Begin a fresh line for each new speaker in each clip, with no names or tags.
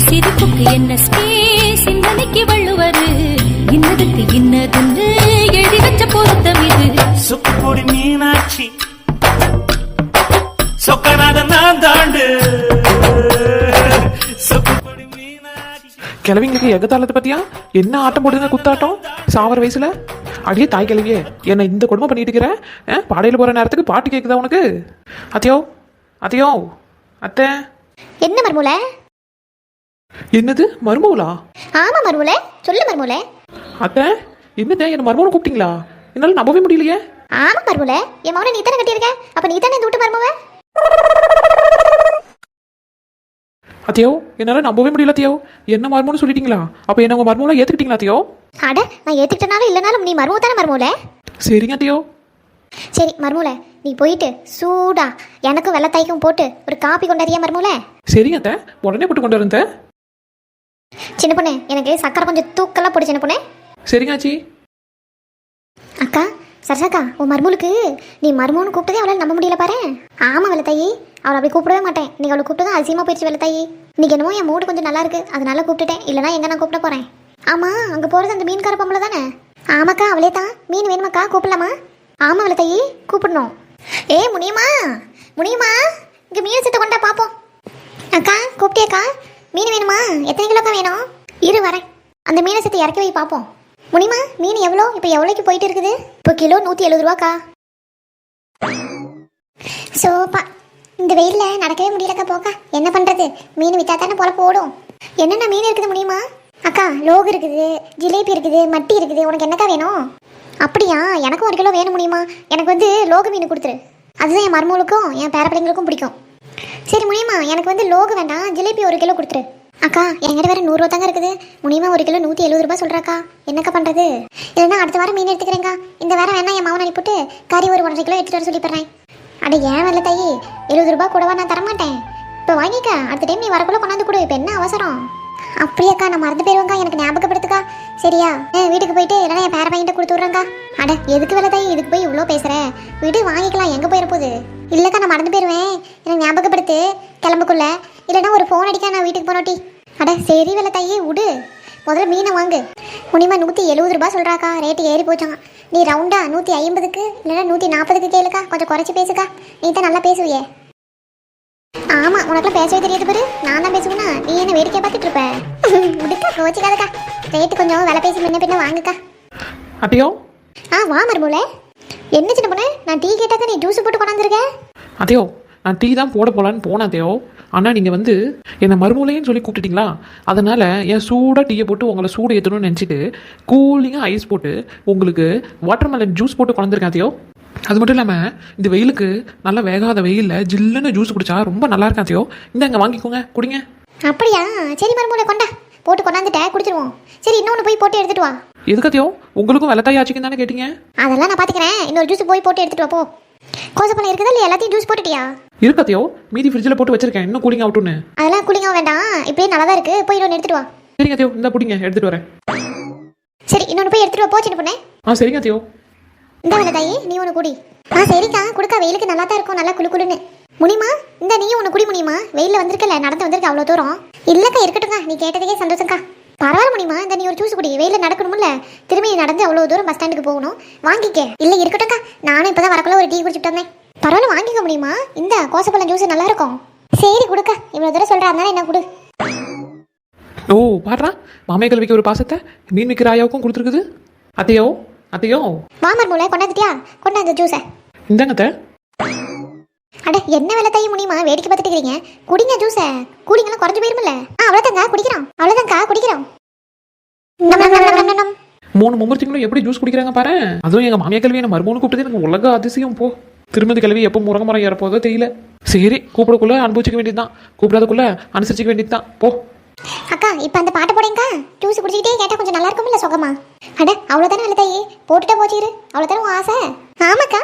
சிரிப்புக்கு என்ன ஸ்பேஸ் சிந்தனைக்கு வள்ளுவரு இன்னதுக்கு இன்னதுன்னு எழுதி வச்ச பொருத்தம் இது
சுக்குடி மீனாட்சி சொக்கநாத நான் தாண்டு சுக்குடி மீனாட்சி.
கிழவிங்களுக்கு எகத்தாளத்தை பத்தியா என்ன ஆட்டம் போடுங்க குத்தாட்டம் சாவர வயசுல அடியே தாய் கிழவியே என்ன இந்த கொடுமை பண்ணிட்டு இருக்கிற பாடையில போற நேரத்துக்கு பாட்டு கேக்குதா உனக்கு அத்தையோ அத்தையோ அத்தை
என்ன மர்மூல?
என்னது மருமவுளா?
ஆமா மர்மூல, சொல்லு மர்மூல.
அத்தை என்னது என்ன மருமவனை கூப்பிட்டீங்களா? என்னால நம்பவே முடியலையே.
ஆமா மர்மூல, என் மகனை நீ தானே கட்டியிருக்க, அப்ப நீ தானே இந்த வீட்டு மருமவ?
அத்தையோ என்னால நம்பவே முடியல அத்தையோ, என்ன மருமவனு சொல்லிட்டீங்களா? அப்ப என்ன உங்க மருமவளை ஏத்துக்கிட்டீங்களா அத்தையோ?
அட நான் ஏத்துக்கிட்டனாலும் இல்லனாலும் நீ மருமவ தானே மர்மூல?
சரிங்க அத்தையோ.
சரி மர்மூல, நீ போயிட்டு சூடா எனக்கும் வெள்ளத்தாய்க்கும் போட்டு ஒரு காப்பி கொண்டாரியா மர்மூல?
சரிங்க அத்தை, உடனே போட்டு கொண்டு வரேன்.
சின்ன பொண்ணு எனக்கு சக்கரை கொஞ்சம் தூக்கெல்லாம் போடு சின்ன பொண்ணு.
சரிங்க ஆச்சி.
அக்கா சரசாக்கா, உன் மருமூலுக்கு நீ மருமோன்னு கூப்பிட்டதே அவளால் நம்ப முடியல பாரு. ஆமா வெள்ளத்தாயி, அவளை அப்படி கூப்பிடவே மாட்டேன். நீங்க அவளை கூப்பிட்டதும் அதிசயமா போயிடுச்சு வெள்ளத்தாயி. இன்னைக்கு என்னமோ என் மூடு கொஞ்சம் நல்லா இருக்கு, அதனால கூப்பிட்டுட்டேன். இல்லைனா எங்க நான் கூப்பிட போறேன். ஆமா அங்க போறது அந்த மீன்கார பொம்பளை தானே? ஆமாக்கா அவளே தான். மீன் வேணுமாக்கா, கூப்பிடலாமா? ஆமா வெள்ளத்தாயி கூப்பிடணும். ஏ முனியம்மா முனியம்மா, இங்க மீன் சத்த கொண்டா பாப்போம். அக்கா கூப்பிட்டியக்கா, மீன் வேணுமா? எத்தனை கிலோக்கா வேணும்? இரு வரேன். அந்த மீனை சத்து இறக்கி வை பார்ப்போம். முனிமா மீன் எவ்வளோ? இப்போ எவ்வளோக்கு போயிட்டு இருக்குது? இப்போ கிலோ 170 ரூபாக்கா. சோப்பா, இந்த வெயிலில் நடக்கவே முடியலக்கா. போக்கா என்ன பண்ணுறது, மீன் விற்றா தானே போல போடும். என்னென்ன மீன் இருக்குது முடியுமா? அக்கா லோகு இருக்குது, ஜிலேபி இருக்குது, மட்டி இருக்குது. உனக்கு என்னக்கா வேணும்? அப்படியா, எனக்கும் 1 கிலோ வேணும் முடியுமா? எனக்கு வந்து லோகு மீன் கொடுத்துரு, அதுதான் என் மருமகளுக்கும் என் பேரப்பிள்ளைங்களுக்கும் பிடிக்கும். சரி முனியம்மா, எனக்கு வந்து லோகு வேண்டாம், ஜிலேபி 1 கிலோ கொடுத்துரு. அக்கா என்கிட்ட வேற 100 ரூபா தாங்க இருக்குது. முனியமா 1 கிலோ 170 ரூபாய் சொல்றாக்கா. என்னக்கா பண்றது? இல்லைன்னா அடுத்த வாரம் மீன் எடுத்துக்கிறேங்க்கா. இந்த வாரம் வேணா என் மாவன் அனுப்பிட்டு கறி ஒரு 1.5 கிலோ எடுத்துட்டு வர சொல்லி போடுறேன். அட ஏன் வரல தாயி, 70 ரூபாய் கூடவா நான் தரமாட்டேன். இப்போ வாங்கிக்கா, அடுத்த டைம் நீ வரக்குள்ள கொண்டாந்து கொடு. இப்போ என்ன அவசரம்? அப்படியாக்கா, நான் மறந்து போயிருவேங்க்கா, எனக்கு ஞாபகப்படுத்துக்கா. சரியா? வீட்டுக்கு போயிட்டு இல்லைன்னா என் பேர பையன்கிட்ட கொடுத்து விட்றேங்க்கா. அட எதுக்கு வேலை தாயி, இதுக்கு போய் இவ்வளோ பேசுற? வீடு வாங்கிக்கலாம், எங்கே போயிட போகுது? இல்லைக்கா நான் மறந்து போயிடுவேன், எனக்கு ஞாபகப்படுத்து கிளம்புக்குள்ள. இல்லைன்னா ஒரு ஃபோன் அடிக்கா, நான் வீட்டுக்கு போனோட்டி. அட சரி வேலை தாயி விடு, முதல்ல மீனை வாங்கு. முனிமா 170 ரூபாய் சொல்கிறாக்கா, ரேட்டு ஏறி போச்சாங்க. நீ ரவுண்டா 150க்கு இல்லைன்னா 140க்கு கேளுக்கா, கொஞ்சம் குறைச்சி பேசுக்கா. நீ தான் நல்லா பேசுவியே. ஆமாம் உனக்குலாம் பேசவே தெரியாது பாரு, நான் தான் பேசுவேன்னா நீ என்ன வேடிக்கை பார்த்துட்டு இருப்ப. முடிக்கா கோச்சிக்காதக்கா, ரேட்டு கொஞ்சம் விலை பேசி முன்ன பின்ன வாங்குக்கா.
அத்தையோ
வா மருமூல. என்ன சின்ன பொண்ணு, நான் டீ கேட்டாக்க நீ ஜூஸ் போட்டு கொண்டாந்துருக்க.
அத்தையோ நான் டீ தான் போட போகலான்னு போனேன் அத்தையோ. ஆனால் நீங்கள் வந்து என்னை மருமூலைன்னு சொல்லி கூப்பிட்டுட்டீங்களா, அதனால் என் சூடாக டீயை போட்டு உங்களை சூடு ஏற்றணும்னு நினச்சிட்டு கூலிங்காக ஐஸ் போட்டு உங்களுக்கு வாட்டர்மெலன் ஜூஸ் போட்டு கொண்டாந்துருக்கேன் அத்தையோ. அது மட்டும் இல்லாமல் இந்த வெயிலுக்கு நல்லா வேகாத வெயிலில் ஜில்லுன்னு ஜூஸ் குடிச்சா ரொம்ப நல்லா இருக்கும் அத்தையோ. இந்தாங்க வாங்கிக்கோங்க, குடிங்க.
அப்படியா, சரி மருமூல கொண்டா, போட்டு கொண்டாந்துட்ட குடிச்சிருவோம். சரி இன்னொன்று போய் போட்டு எடுத்துட்டு வா.
எதுக்கு அத்தையோ, உங்களுக்கும் வெள்ளத்தாய் ஆச்சுக்குன்னு தானே கேட்டீங்க?
அதெல்லாம் நான் பார்த்துக்கிறேன், இன்னொரு ஜூஸ் போய் போட்டு எடுத்துட்டு வா போ. கோசப்பழம் இருக்குதா இல்லையா? எல்லாத்தையும் ஜூஸ் போட்டுட்டியா?
இருக்கு அத்தையோ, மீதி ஃப்ரிட்ஜில் போட்டு வச்சிருக்கேன், இன்னும் கூலிங் ஆகட்டும்னு.
அதெல்லாம் கூலிங்காக வேண்டாம், இப்படியே நல்லா தான் இருக்கு, போய் இன்னொன்று எடுத்துட்டு வா.
சரிங்க அத்தையோ, இந்த பிடிங்க எடுத்துகிட்டு வரேன்.
சரி இன்னொன்று போய் எடுத்துட்டு வா, போச்சுன்னு பொண்ணே.
சரிங்க அத்தையோ.
இந்த வேலை தாயி நீ ஒன்று குடி. சரிக்கா கொடுக்கா, வெயிலுக்கு நல்லா தான் இருக்கும், நல்லா குளு குளுன்னு. முனிமா இந்த நீயும் ஒன்று குடி. முடியுமா, வெயிலில் வந்திருக்கல, நடந்து வந்திருக்க அவ்வளோ தூரம். இல்லைக்கா இருக்கட்டும்க்கா, நீ கேட்டதுக்கே சந்தோஷம்க்கா. பரவாயில்ல முடியுமா, இந்த நீ ஒரு ஜூஸ் குடி. வெயிலில் நடக்கணும்ல, திரும்பி நடந்து அவ்வளோ தூரம் பஸ் ஸ்டாண்டுக்கு போகணும், வாங்கிக்க. இல்லை இருக்கட்டும்க்கா, நானும் இப்போ தான் வரக்குள்ள ஒரு டீ குடிச்சிட்டு வந்தேன். பரவாயில்ல வாங்கிக்க முடியுமா, இந்த கோசப்பழம் ஜூஸ் நல்லா இருக்கும். சரி கொடுக்கா, இவ்வளோ தூரம் சொல்கிறா, அதனால என்ன கொடு.
ஓ பாடுறா, மாமியா கல்விக்கு ஒரு பாசத்தை மீன் விற்கிற ஆயாவுக்கும் கொடுத்துருக்குது. அத்தையோ அத்தையோ
வா மருமூல, கொண்டாந்துட்டியா? கொண்டாந்து ஜூஸை
இந்தாங்க அத்தை.
அட என்ன வேலை தாயி முடியுமா, வேடிக்கை பார்த்துட்டு இருக்கீங்க, குடிங்க ஜூஸை. கூலிங்கெல்லாம் குறைஞ்சு போயிருமில்ல. அவ்வளோதாங்க குடிக்கிறோம், அவ்வளோதாங்க்கா குடிக்கிறோம்.
3 மும்மூர்த்திங்களும் எப்படி ஜூஸ் குடிக்கிறாங்க பாரு. அதுவும் எங்கள் மாமியா கல்வி என்ன மருமூன்னு கூப்பிட்டது எனக்கு உலக அதிசயம். போ திருமதி கல்வி எப்போ முறை ஏறப்போதோ தெரியல. சரி கூப்பிடக்குள்ள அனுபவிச்சுக்க வேண்டியதுதான், கூப்பிடாதக்குள்ள அனுசரிச்சுக்க வேண்டியது தான். போ
அக்கா இப்போ அந்த பாட்டை போடுங்கக்கா, ஜூஸ் குடிச்சிக்கிட்டே கேட்டால் கொஞ்சம் நல்லா இருக்கும்ல சுகமா. அட அவ்வளோதானே வேலை தாயி, போட்டுட்டா போச்சிரு, அவ்வளோதானே உன் ஆசை. ஆமாக்கா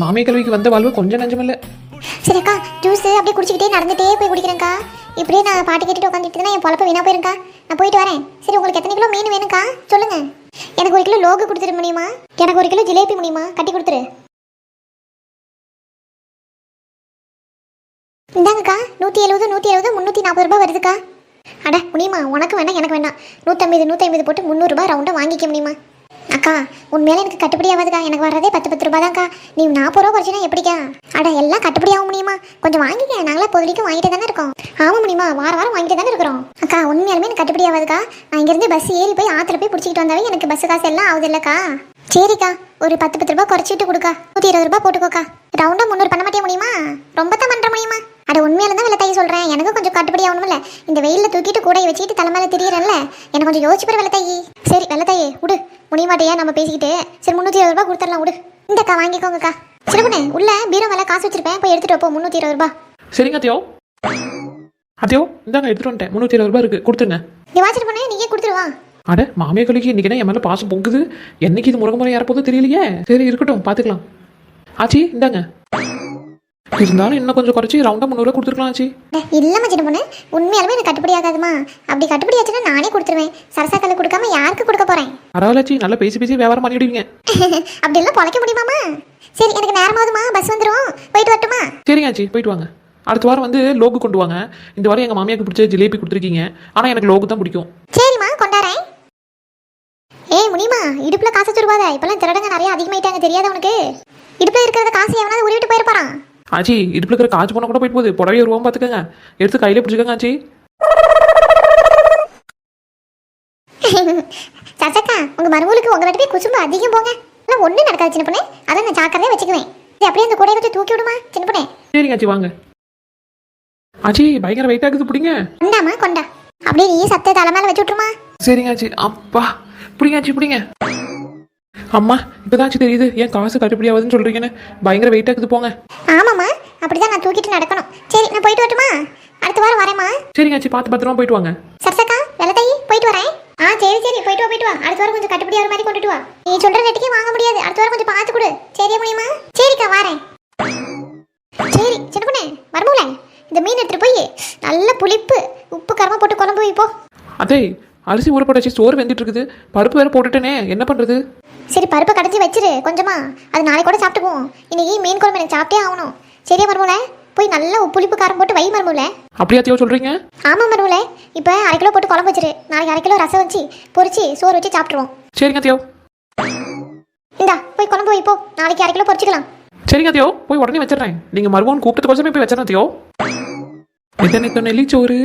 மாமியா கல்விக்கு வந்த வாழ்வு கொஞ்சம் நஞ்சமில்ல.
சரி அக்கா ஜூஸ் அப்படியே குடிச்சிக்கிட்டே நடந்துட்டே போய் குடிக்கிறேன்க்கா. இப்படியே நான் பாட்டு கேட்டுட்டு உட்காந்துட்டு என் பொழப்பு வீணா போயிருக்கா. நான் போயிட்டு வரேன். சரி உங்களுக்கு எத்தனை கிலோ மீன் வேணும்க்கா சொல்லுங்க. எனக்கு 1 கிலோ லோகு கொடுத்துட முடியுமா? எனக்கு 1 கிலோ ஜிலேபி முடியுமா? கட்டி கொடுத்துரு. இந்தாங்கக்கா 170 340 ரூபாய் வருதுக்கா. அட முடியுமா? உனக்கு வேண்டாம் எனக்கு வேண்டாம். 150 போட்டு 300 ரூபாய் ரவுண்டாக வாங்கிக்க முடியுமா? அக்கா உண்மையில எனக்கு கட்டுப்படி ஆகாதுக்கா. எனக்கு வர்றதே 10 ரூபாய் தான்க்கா. நீ 40 ரூபா குறைச்சினா எப்படிக்கா? அட எல்லாம் கட்டுப்படி ஆக முடியுமா? கொஞ்சம் வாங்கிக்க. நாங்களா பொதுவரைக்கும் வாங்கிட்டு தானே இருக்கோம். ஆமாம் முடியுமா? வாரம் வாங்கிட்டு தானே இருக்கிறோம். அக்கா உண்மையாலுமே எனக்கு கட்டுப்படி ஆகாதுக்கா. நான் இங்கேருந்து பஸ் ஏறி போய் ஆற்றுல போய் பிடிச்சிக்கிட்டு வந்தாவே எனக்கு பஸ் காசு எல்லாம் ஆகுது இல்லைக்கா. சரிக்கா ஒரு 10 ரூபாய் குறைச்சிட்டு கொடுக்கா. 120 ரூபாய் போட்டுக்கோக்கா. ரவுண்டாக 300 பண்ண மாட்டே முடியுமா? ரொம்ப தான் பண்ணுற முடியுமா? அட உண்மையில தான் வெள்ளத்தாயி சொல்கிறேன். எனக்கும் கொஞ்சம் கட்டுப்படி ஆகணும்ல. இந்த வெயிலில் தூக்கிட்டு கூடையை வச்சுக்கிட்டு தலை மேலே திரியறேன்ல. எனக்கு கொஞ்சம் யோசிச்சு பாரு வெள்ளத்தாயி. சரி வெள்ளத்தாயி விடு முடியமாட்டையா நம்ம பேசிக்கிட்டு. சரி 320 ரூபாய் கொடுத்துடலாம் விடு. இந்தக்கா வாங்கிக்கோங்கக்கா. சரி பொண்ணு உள்ள பீரோ மேலே காசு வச்சிருப்பேன் போய் எடுத்துட்டு போ. 320 ரூபாய்.
சரிங்க அத்தியோ. அத்தியோ இந்தாங்க எடுத்துட்டு வந்துட்டேன். 320 ரூபாய் இருக்கு கொடுத்துருங்க.
நீ வாச்சிட்டு போனே நீயே கொடுத்துருவா.
அட மாமியா கழிக்கு இன்னைக்கு என் மேலே பாசம் பொங்குது. என்னைக்கு இது முருகை முறை யாரப்போதும் தெரியலையே. சரி இருக்கட்டும் பார்த்துக்கலாம். ஆச்சி இந்தாங்க. இருந்தாலும் இன்னும் கொஞ்சம் குறைச்சி ரவுண்டாக 300 ரூபா கொடுத்துருக்கலாம் ஆச்சி.
இல்லைம்மா சின்ன பொண்ணு உண்மையாலுமே எனக்கு கட்டுப்படி ஆகாதுமா. அப்படி கட்டுப்படி ஆச்சுன்னா நானே கொடுத்துருவேன். சரசாக்கல்ல கொடுக்காம யாருக்கு கொடுக்க போறேன்?
பரவாயில்லாச்சி நல்லா பேசி வியாபாரம் பண்ணிவிடுவீங்க.
அப்படி எல்லாம் பொழைக்க முடியுமாமா? சரி எனக்கு நேரமாவதுமா பஸ் வந்துடும். போயிட்டு வரட்டுமா?
சரிங்க ஆச்சி போயிட்டு வாங்க. அடுத்த வாரம் வந்து லோகு கொண்டு வாங்க. இந்த வாரம் எங்கள் மாமியாருக்கு பிடிச்ச ஜிலேபி கொடுத்துருக்கீங்க. ஆனால் எனக்கு லோகு தான் பிடிக்கும்.
சரிம்மா கொண்டாரேன். ஏய் முனிமா இடுப்புல காசு வச்சிருவாத. இப்பெல்லாம் திருடங்க நிறைய அதிகமாயிட்டாங்க தெரியாத உனக்கு? இடுப்புல இருக்கிறத காசு எவனாவது உருவிட்டு போயிருப்பாரான்.
ஆச்சி இடுப்புல இருக்கிற காசு போன கூட போயிட்டு போகுது. புடவை ரூபா பார்த்துக்கங்க. எடுத்து கையிலே பிடிச்சிக்கோங்க ஆச்சி.
சச்சக்கா உங்க மருமகளுக்கு உங்க வீட்டு போய் குசும்பு அதிகம் போங்க. இல்லை ஒன்றும் நடக்காது சின்ன பொண்ணு. அதை நான் ஜாக்கிரதையா வச்சுக்குவேன். அப்படியே அந்த கூடையை வச்சு தூக்கி விடுமா சின்ன பொண்ணே.
சரிங்க ஆச்சி வாங்க. ஆச்சி பயங்கர வெயிட் ஆகுது பிடிங்க.
கொண்டாமா கொண்டா. அப்படியே நீ சத்த தலை மேல வச்சு விட்டுருமா.
சரிங்க ஆச்சி. அப்பா பிடிங்க ஆச்சி பிடிங்க. அம்மா இப்போதாச்சும் தெரியுது ஏன் காசு கட்டுப்படி ஆகுதுன்னு சொல்றீங்கன்னு. பயங்கர வெயிட் ஆகுது போங்க.
ஆமாம்மா அப்படிதான் நான் தூக்கிட்டு நடக்கணும். சரி நான் போயிட்டு வரட்டுமா? அடுத்த வாரம் வரேம்மா.
சரிங்க ஆச்சி பார்த்து பத்திரமா போயிட்டு வாங்க.
சரசக்கா வெள்ளத்தாயி போயிட்டு வரேன். சரி போயிட்டு வா. அடுத்த வாரம் கொஞ்சம் கட்டுப்படி ஆகிற மாதிரி கொண்டுட்டு வா. நீ சொல்ற ரேட்டுக்கே வாங்க முடியாது. அடுத்த வாரம் கொஞ்சம் பார்த்து கொடு. சரியா முடியுமா? சரிக்கா வரேன். சரி சின்ன பொண்ணே மருமகளே இந்த மீன் எடுத்துட்டு போய் நல்ல புளிப்பு உப்பு காரமா போட்டு குழம்பு வைப்போ.
அதே அரிசி ஊற போட்டாச்சு. சோறு வெந்துட்டு இருக்குது. பருப்பு வேற போட்டுட்டேனே என்ன பண்றது?
சரி பருப்பை கடைச்சி வச்சிரு கொஞ்சமா. அது நாளைக்கு கூட சாப்பிட்டுக்குவோம். இன்னைக்கு மீன் குழம்பு எனக்கு சாப்பிட்டே ஆகணும். சரியா மருமகளே போய் நல்லா புளிப்பு காரம் போட்டு வை மருமகளே.
அப்படியா அத்தியோ சொல்றீங்க?
ஆமா மருமகளே இப்போ 1/2 கிலோ போட்டு குழம்பு வச்சிரு. நாளைக்கு 1/2 கிலோ ரசம் வச்சு பொரிச்சு சோறு வச்சு சாப்பிட்டுருவோம்.
சரிங்க அத்தியோ.
இந்தா போய் குழம்பு வைப்போ. நாளைக்கு 1/2 கிலோ பொரிச்சிக்கலாம்.
சரிங்க அத்தியோ போய் உடனே வச்சிடறேன். நீங்க மருமகன் கூப்பிட்டதுக்கோசமே போய் வச்சிடறேன் அத்தியோ. நேத்து நெல்லிச்சோறு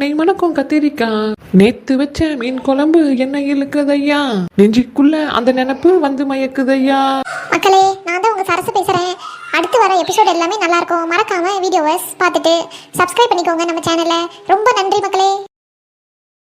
நெய் மணக்கும் கத்திரிக்காய் நேத்து வச்ச மீன் குழம்பு என்ன இழுக்குதையா நெஞ்சிக்குள்ள அந்த நினைப்பு வந்து மயக்குதையா.
மக்களே நான் தான் உங்க சரசு பேசுறேன். அடுத்து வர எபிசோட் எல்லாமே நல்லா இருக்கும். மறக்காம வீடியோவை பார்த்துட்டு சப்ஸ்கிரைப் பண்ணிக்கோங்க நம்ம சேனலை. ரொம்ப நன்றி மக்களே.